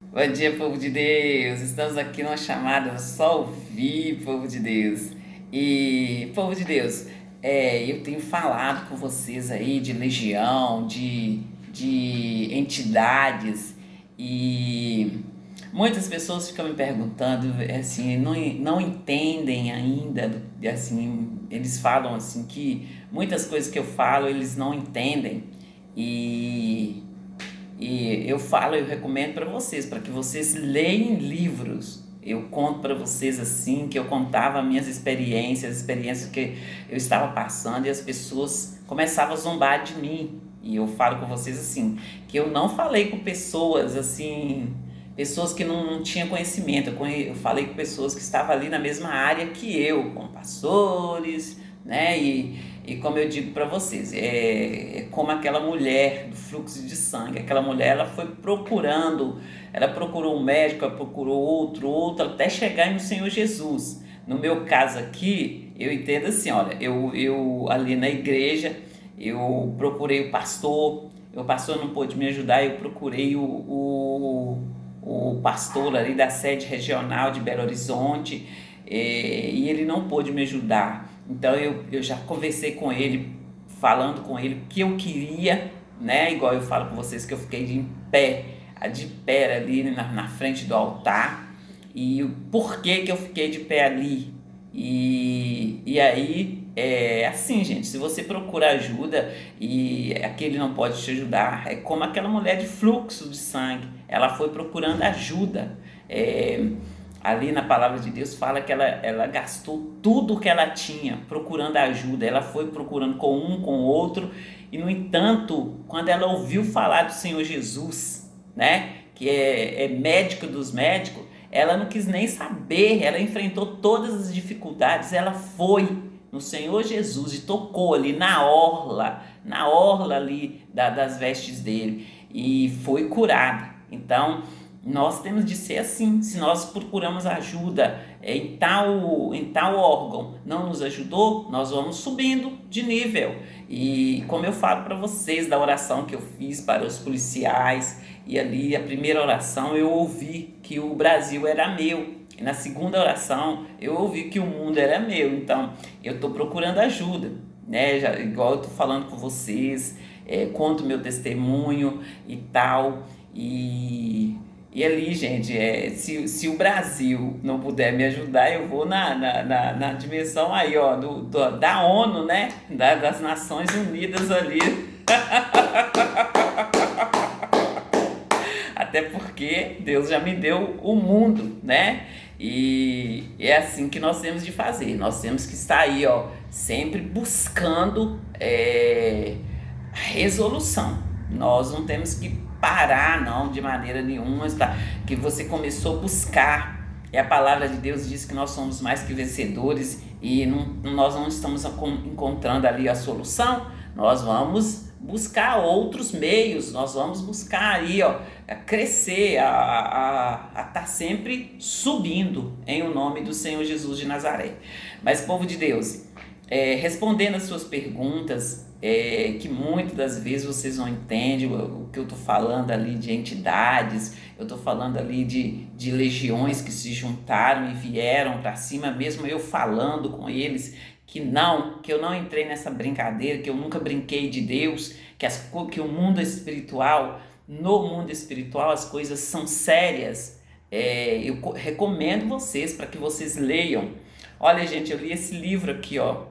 Bom dia, povo de Deus! Estamos aqui numa chamada só ouvir, povo de Deus. E, povo de Deus, eu tenho falado com vocês aí de legião, de entidades, e muitas pessoas ficam me perguntando, assim, não entendem ainda, assim, eles falam assim que muitas coisas que eu falo eles não entendem. E eu falo, eu recomendo para vocês, para que vocês leiam livros. Eu conto para vocês assim, que eu contava minhas experiências que eu estava passando e as pessoas começavam a zombar de mim. E eu falo com vocês assim, que eu não falei com pessoas assim, pessoas que não tinham conhecimento. Eu falei com pessoas que estavam ali na mesma área que eu, com pastores, né? E como eu digo para vocês, é como aquela mulher do fluxo de sangue. Aquela mulher, ela foi procurando, ela procurou um médico, ela procurou outro, até chegar no Senhor Jesus. No meu caso aqui, eu entendo assim, olha, eu ali na igreja, eu procurei o pastor não pôde me ajudar, eu procurei o pastor ali da sede regional de Belo Horizonte, e ele não pôde me ajudar. Então eu já conversei com ele, falando com ele o que eu queria, né? Igual eu falo com vocês que eu fiquei de pé ali na frente do altar, e o porquê que eu fiquei de pé ali. E aí, é assim, gente, se você procura ajuda e aquele não pode te ajudar, é como aquela mulher de fluxo de sangue, ela foi procurando ajuda. É, ali na palavra de Deus fala que ela gastou tudo que ela tinha procurando ajuda, ela foi procurando com um, com o outro, e no entanto, quando ela ouviu falar do Senhor Jesus, né, que é médico dos médicos, ela não quis nem saber, ela enfrentou todas as dificuldades, ela foi no Senhor Jesus e tocou ali na orla ali das vestes dele, e foi curada. Então, nós temos de ser assim. Se nós procuramos ajuda em tal órgão, não nos ajudou, nós vamos subindo de nível. E como eu falo para vocês da oração que eu fiz para os policiais, e ali a primeira oração eu ouvi que o Brasil era meu. E na segunda oração eu ouvi que o mundo era meu. Então eu estou procurando ajuda, né? Já, igual eu estou falando com vocês, conto meu testemunho e tal. E ali, gente, se o Brasil não puder me ajudar, eu vou na dimensão aí, ó, da ONU, né? Das Nações Unidas ali. Até porque Deus já me deu o mundo, né? E é assim que nós temos de fazer. Nós temos que estar aí, ó, sempre buscando resolução. Nós não temos que parar, não, de maneira nenhuma, tá? Que você começou a buscar. E a palavra de Deus diz que nós somos mais que vencedores, e nós não estamos encontrando ali a solução. Nós vamos buscar outros meios, nós vamos buscar aí, ó, a crescer, a estar sempre subindo em o nome do Senhor Jesus de Nazaré. Mas, povo de Deus, respondendo as suas perguntas, que muitas das vezes vocês não entendem o que eu estou falando ali de entidades, eu estou falando ali de legiões que se juntaram e vieram para cima, mesmo eu falando com eles que eu não entrei nessa brincadeira, que eu nunca brinquei de Deus, que o mundo espiritual, no mundo espiritual as coisas são sérias. Eu recomendo vocês para que vocês leiam. Olha, gente, eu li esse livro aqui, ó,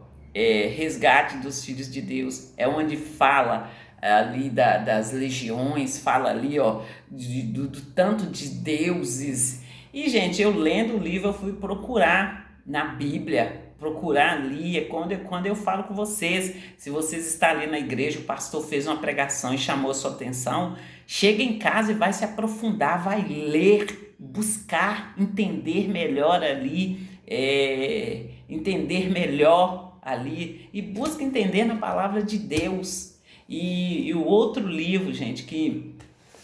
Resgate dos Filhos de Deus, é onde fala ali das legiões, fala ali, ó, do tanto de deuses. E, gente, eu lendo o livro, eu fui procurar na Bíblia, procurar ali, quando eu falo com vocês, se vocês estão ali na igreja, o pastor fez uma pregação e chamou a sua atenção, chega em casa e vai se aprofundar, vai ler, buscar entender melhor ali, entender melhor ali, e busca entender na palavra de Deus. E o outro livro, gente, que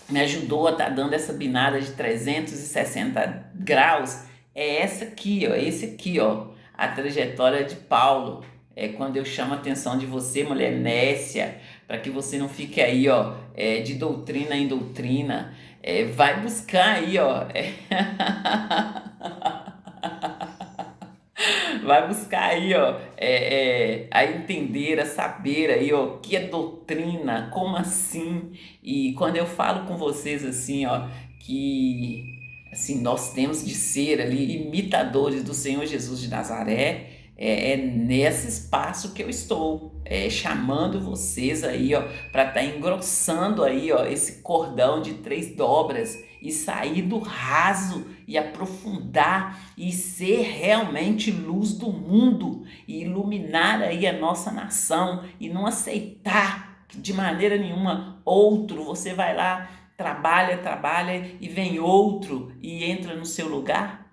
me ajudou a estar dando essa binada de 360 graus, esse aqui, ó, a trajetória de Paulo. É quando eu chamo a atenção de você, mulher nécia, para que você não fique aí, ó, de doutrina em doutrina. vai buscar aí, ó. Vai buscar aí, ó, a entender, a saber aí, ó, o que é doutrina, como assim? E quando eu falo com vocês assim, ó, que assim nós temos de ser ali imitadores do Senhor Jesus de Nazaré, é nesse espaço que eu estou, chamando vocês aí, ó, para estar engrossando aí, ó, esse cordão de 3 dobras e sair do raso e aprofundar e ser realmente luz do mundo e iluminar aí a nossa nação e não aceitar de maneira nenhuma outro. Você vai lá, trabalha e vem outro e entra no seu lugar.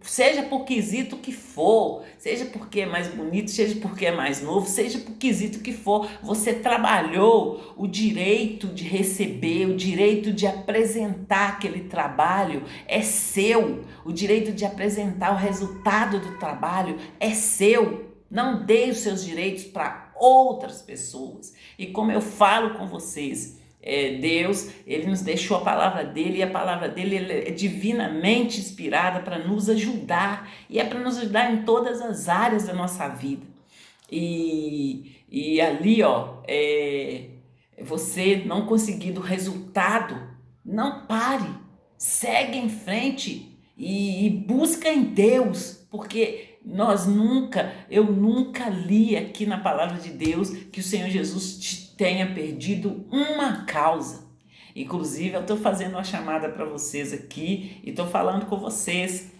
Seja por quesito que for, seja porque é mais bonito, seja porque é mais novo, seja por quesito que for, você trabalhou, o direito de receber, o direito de apresentar aquele trabalho é seu, o direito de apresentar o resultado do trabalho é seu. Não dê os seus direitos para outras pessoas. E como eu falo com vocês, Deus, ele nos deixou a palavra dele, e a palavra dele é divinamente inspirada para nos ajudar, e é para nos ajudar em todas as áreas da nossa vida. E ali, ó, você não conseguindo resultado, não pare, segue em frente e busca em Deus, porque eu nunca li aqui na palavra de Deus que o Senhor Jesus tenha perdido uma causa. Inclusive, eu estou fazendo uma chamada para vocês aqui e estou falando com vocês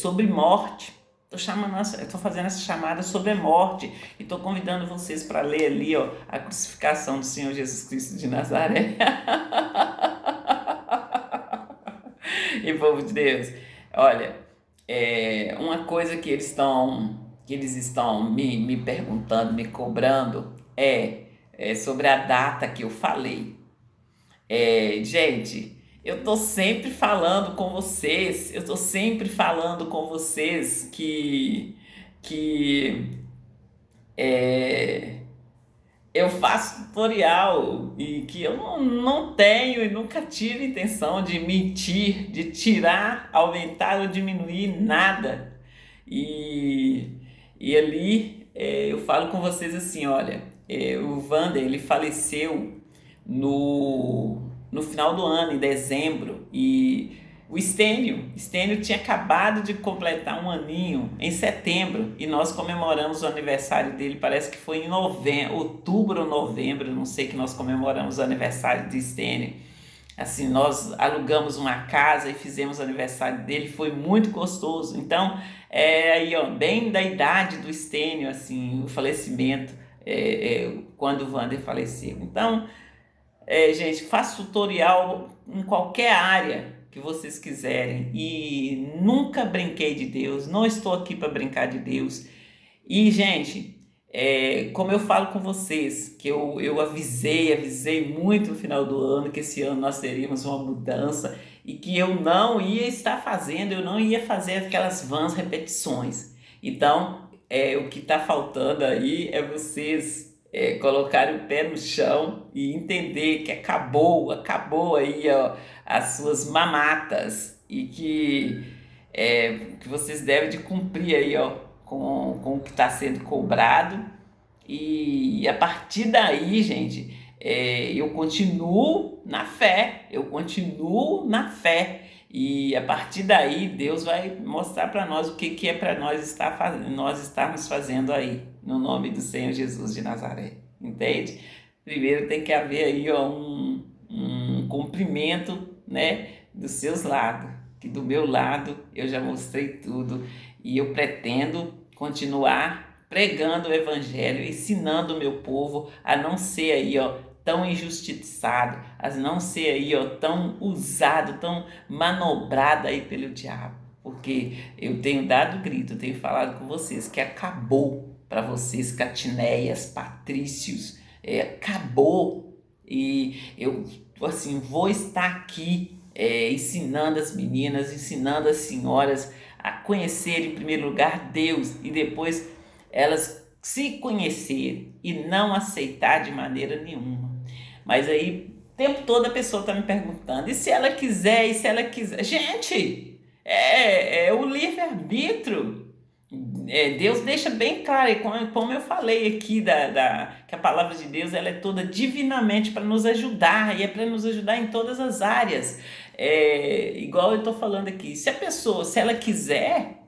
sobre morte. Estou fazendo essa chamada sobre a morte e estou convidando vocês para ler ali, ó, a crucificação do Senhor Jesus Cristo de Nazaré. E povo de Deus, olha, uma coisa que eles estão me perguntando, me cobrando é sobre a data que eu falei. Gente, eu tô sempre falando com vocês, que eu faço tutorial e que eu não tenho e nunca tive intenção de mentir, de tirar, aumentar ou diminuir nada. E, e ali eu falo com vocês assim, olha, o Wander, ele faleceu no final do ano, em dezembro, e o Estênio tinha acabado de completar um aninho em setembro, e nós comemoramos o aniversário dele, parece que foi em novembro, outubro ou novembro, não sei, que nós comemoramos o aniversário de Estênio. Assim, nós alugamos uma casa e fizemos o aniversário dele, foi muito gostoso. Então, aí, ó, bem da idade do Estênio, assim, o falecimento, quando o Wander faleceu. Então, gente, faço tutorial em qualquer área que vocês quiserem e nunca brinquei de Deus, não estou aqui para brincar de Deus. E, gente, como eu falo com vocês, que eu avisei muito no final do ano que esse ano nós teríamos uma mudança e que eu não ia estar fazendo, eu não ia fazer aquelas vãs repetições. Então, o que está faltando aí é vocês colocarem o pé no chão e entender que acabou aí, ó, as suas mamatas e que vocês devem de cumprir aí, ó, com o que está sendo cobrado. E a partir daí, gente, eu continuo na fé, e a partir daí Deus vai mostrar para nós o que é para nós estarmos fazendo aí, no nome do Senhor Jesus de Nazaré, entende? Primeiro tem que haver aí, ó, um cumprimento, né, dos seus lados, que do meu lado eu já mostrei tudo, e eu pretendo continuar pregando o evangelho, ensinando o meu povo a não ser aí, ó, tão injustiçado, a não ser aí, ó, tão usado, tão manobrado aí pelo diabo, porque eu tenho dado grito, eu tenho falado com vocês que acabou para vocês, Catineias, Patrícios, acabou, e eu assim vou estar aqui ensinando as meninas, ensinando as senhoras a conhecer em primeiro lugar Deus e depois elas se conhecer e não aceitar de maneira nenhuma. Mas aí tempo todo a pessoa está me perguntando, e se ela quiser, e se ela quiser? Gente, é o livre-arbítrio. Deus deixa bem claro, e como eu falei aqui, que a palavra de Deus ela é toda divinamente para nos ajudar, e é para nos ajudar em todas as áreas. Igual eu estou falando aqui, se a pessoa, se ela quiser,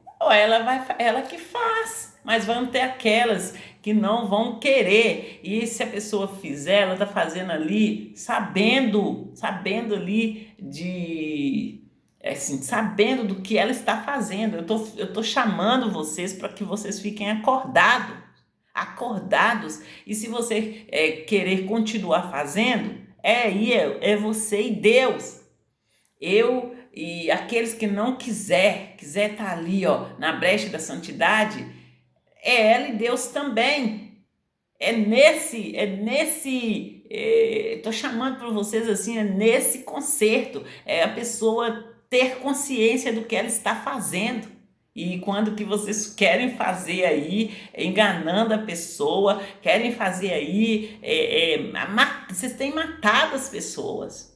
ela que faz, mas vão ter aquelas que não vão querer, e se a pessoa fizer, ela está fazendo ali, sabendo ali assim, sabendo do que ela está fazendo. Eu tô chamando vocês para que vocês fiquem acordados, e se você querer continuar fazendo, é você e Deus. Eu e aqueles que não quiser estar ali, ó, na brecha da santidade, ela e Deus também. Tô chamando para vocês assim, é nesse concerto, a pessoa ter consciência do que ela está fazendo. E quando que vocês querem fazer aí, enganando a pessoa, querem fazer aí, vocês têm matado as pessoas,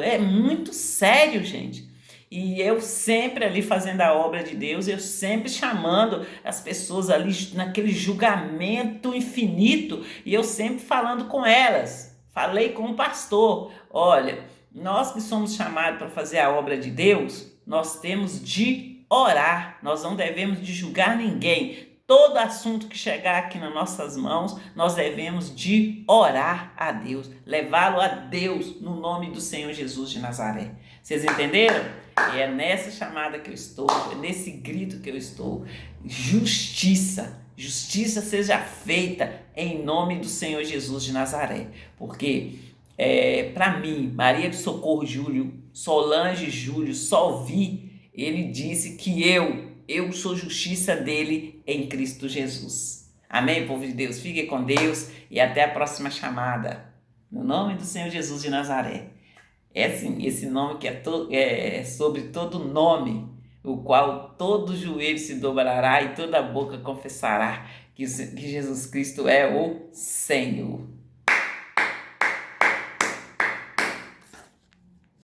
é muito sério, gente. E eu sempre ali fazendo a obra de Deus, eu sempre chamando as pessoas ali naquele julgamento infinito, e eu sempre falando com elas. Falei com o pastor, olha, nós que somos chamados para fazer a obra de Deus, nós temos de orar, nós não devemos de julgar ninguém. Todo assunto que chegar aqui nas nossas mãos, nós devemos de orar a Deus, levá-lo a Deus no nome do Senhor Jesus de Nazaré. Vocês entenderam? E é nessa chamada que eu estou, é nesse grito que eu estou. Justiça seja feita em nome do Senhor Jesus de Nazaré. Porque para mim, Maria de Socorro Júlio, Solange Júlio, Solvi, ele disse que eu sou justiça dele em Cristo Jesus. Amém, povo de Deus? Fique com Deus e até a próxima chamada. No nome do Senhor Jesus de Nazaré. Assim, esse nome que é sobre todo nome, o qual todo joelho se dobrará e toda boca confessará que Jesus Cristo é o Senhor.